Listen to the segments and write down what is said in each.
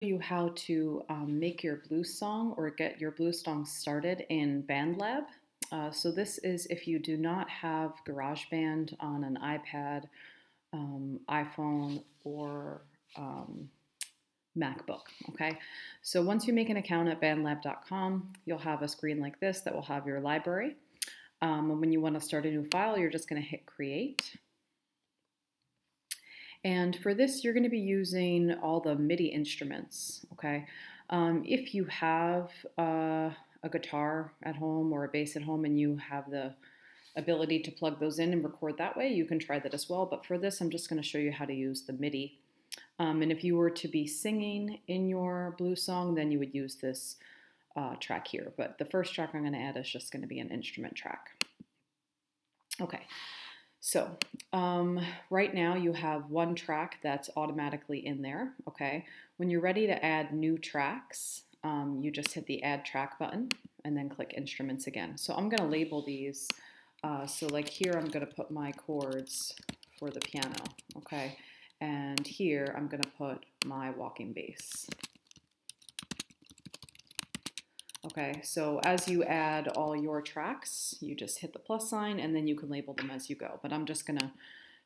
You how to make your blues song or get your blues song started in BandLab. So this is if you do not have GarageBand on an iPad, iPhone, or MacBook, okay? So once you make an account at bandlab.com, you'll have a screen like this that will have your library. And when you want to start a new file, you're just going to hit create. And for this, you're going to be using all the MIDI instruments, okay? If you have a guitar at home or a bass at home and you have the ability to plug those in and record that way, you can try that as well. But for this, I'm just going to show you how to use the MIDI. And if you were to be singing in your blues song, then you would use this track here. But the first track I'm going to add is just going to be an instrument track. Okay. So right now you have one track that's automatically in there, okay? When you're ready to add new tracks, you just hit the Add Track button and then click Instruments again. So I'm going to label these. So like here I'm going to put my chords for the piano, okay? And here I'm going to put my walking bass. Okay, so as you add all your tracks, you just hit the plus sign and then you can label them as you go. But I'm just going to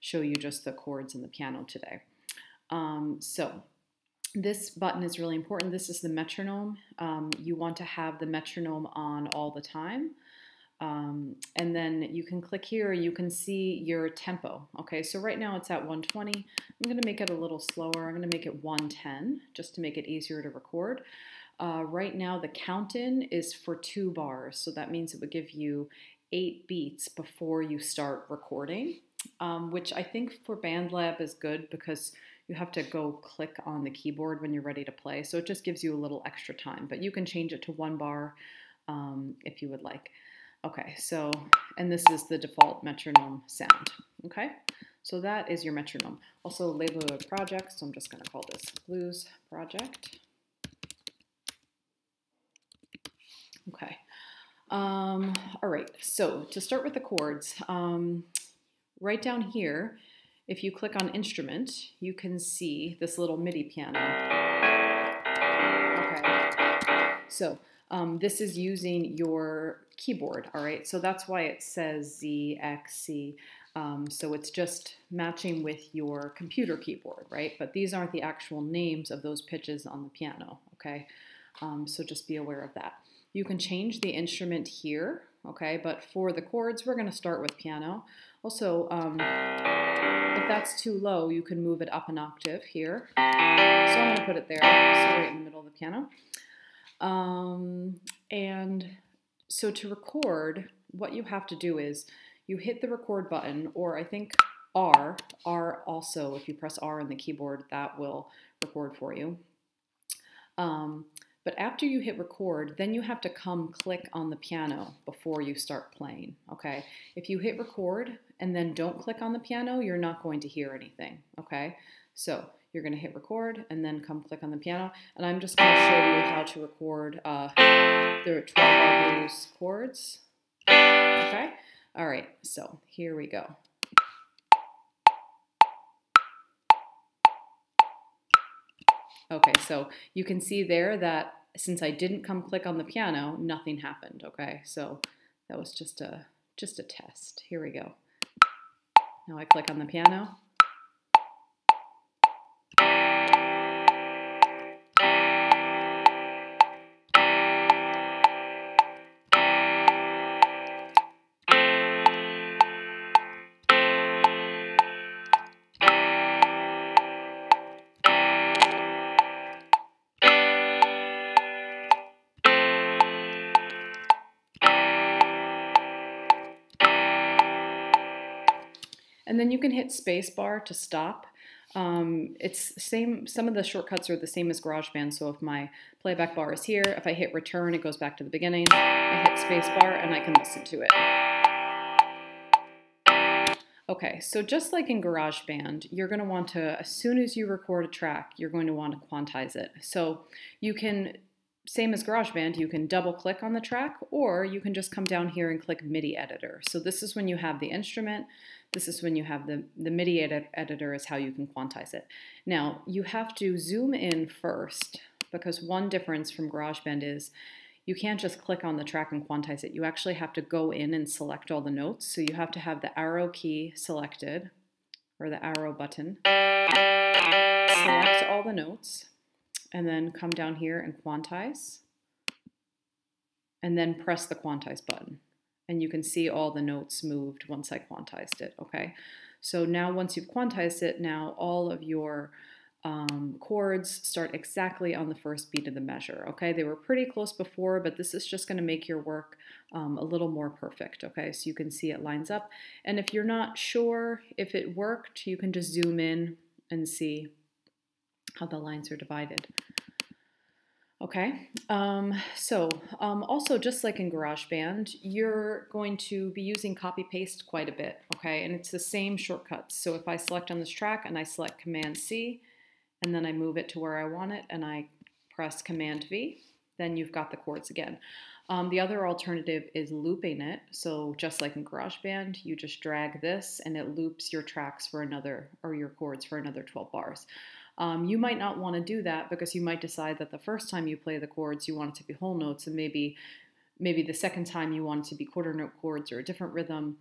show you just the chords and the piano today. So this button is really important. This is the metronome. You want to have the metronome on all the time. And then you can click here, you can see your tempo. Okay, so right now it's at 120. I'm going to make it a little slower. I'm going to make it 110 just to make it easier to record. Right now the count-in is for 2 bars, so that means it would give you 8 beats before you start recording, which I think for BandLab is good because you have to go click on the keyboard when you're ready to play, so it just gives you a little extra time, but you can change it to 1 bar if you would like. Okay, so, and this is the default metronome sound, okay? So that is your metronome. Also label a project, so I'm just going to call this Blues Project. Okay. All right, so to start with the chords, right down here, if you click on Instrument, you can see this little MIDI piano. Okay, so this is using your keyboard, all right? So that's why it says Z, X, C. So it's just matching with your computer keyboard, right? But these aren't the actual names of those pitches on the piano, okay? So just be aware of that. You can change the instrument here, okay? But for the chords, we're going to start with piano. Also, if that's too low, you can move it up an octave here. So I'm going to put it there, so right in the middle of the piano. And so to record, what you have to do is you hit the record button, or I think R also, if you press R on the keyboard, that will record for you. But after you hit record, then you have to come click on the piano before you start playing, okay? If you hit record and then don't click on the piano, you're not going to hear anything, okay? So you're going to hit record and then come click on the piano. And I'm just going to show you how to record the 12-bar blues chords, okay? All right, so here we go. Okay, so you can see there that since I didn't come click on the piano, nothing happened, okay? So that was just a test. Here we go. Now I click on the piano. And then you can hit space bar to stop. It's the same, some of the shortcuts are the same as GarageBand, so if my playback bar is here, if I hit return, it goes back to the beginning. I hit space bar and I can listen to it. Okay, so just like in GarageBand, you're going to want to, as soon as you record a track, you're going to want to quantize it. So you can, same as GarageBand, you can double click on the track, or you can just come down here and click MIDI editor. So this is when you have the instrument, This is when you have the MIDI editor is how you can quantize it. Now, you have to zoom in first, because one difference from GarageBand is you can't just click on the track and quantize it. You actually have to go in and select all the notes. So you have to have the arrow key selected, or the arrow button. Select all the notes, and then come down here and quantize, and then press the quantize button. And you can see all the notes moved once I quantized it, okay? So now once you've quantized it, now all of your chords start exactly on the first beat of the measure, okay? They were pretty close before, but this is just gonna make your work a little more perfect, okay? So you can see it lines up. And if you're not sure if it worked, you can just zoom in and see how the lines are divided. Okay, also just like in GarageBand, you're going to be using Copypaste quite a bit, okay? And it's the same shortcuts. So if I select on this track and I select Command-C, and then I move it to where I want it, and I press Command-V, then you've got the chords again. The other alternative is looping it. So just like in GarageBand, you just drag this, and it loops your tracks for another, or your chords for another 12 bars. You might not want to do that because you might decide that the first time you play the chords, you want it to be whole notes, and maybe the second time you want it to be quarter note chords or a different rhythm.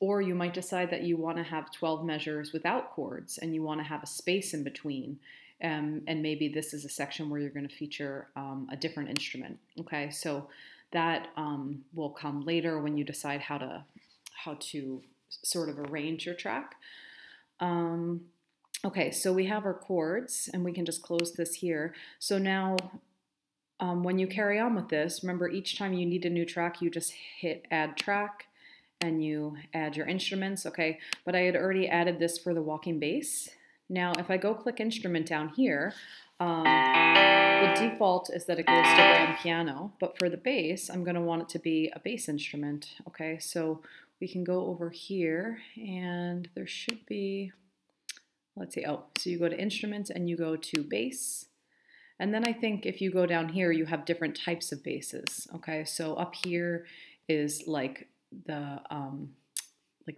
Or you might decide that you want to have 12 measures without chords and you want to have a space in between. And maybe this is a section where you're going to feature a different instrument. Okay, so that will come later when you decide how to sort of arrange your track. Okay, so we have our chords, and we can just close this here. So now, when you carry on with this, remember each time you need a new track, you just hit Add Track, and you add your instruments, okay? But I had already added this for the walking bass. Now, if I go click Instrument down here, the default is that it goes to grand piano, but for the bass, I'm gonna want it to be a bass instrument, okay? So we can go over here, and there should be, let's see, oh, so you go to Instruments and you go to Bass. And then I think if you go down here, you have different types of basses, okay? So up here is like the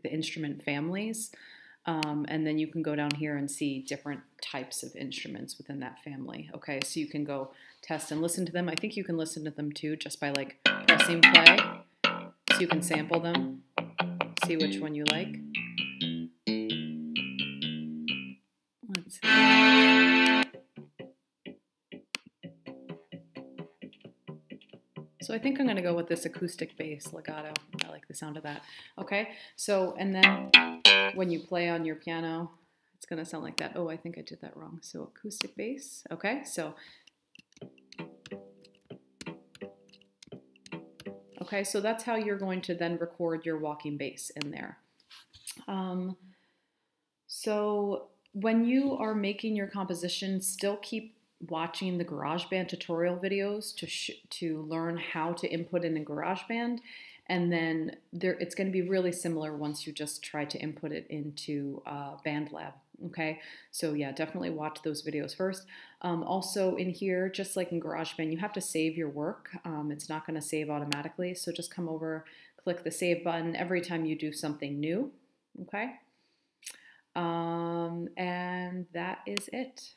instrument families. And then you can go down here and see different types of instruments within that family, okay? So you can go test and listen to them. I think you can listen to them too just by like pressing play. So you can sample them, see which one you like. Let's see. So I think I'm going to go with this acoustic bass legato. I like the sound of that. Okay, so and then when you play on your piano, it's going to sound like that. Oh, I think I did that wrong. So acoustic bass. Okay, so that's how you're going to then record your walking bass in there. So when you are making your composition, still keep watching the GarageBand tutorial videos to learn how to input in GarageBand, and then it's going to be really similar once you just try to input it into BandLab. Okay, so yeah, definitely watch those videos first. Also in here, just like in GarageBand, you have to save your work. It's not going to save automatically, so just come over, click the save button every time you do something new. Okay, and that is it.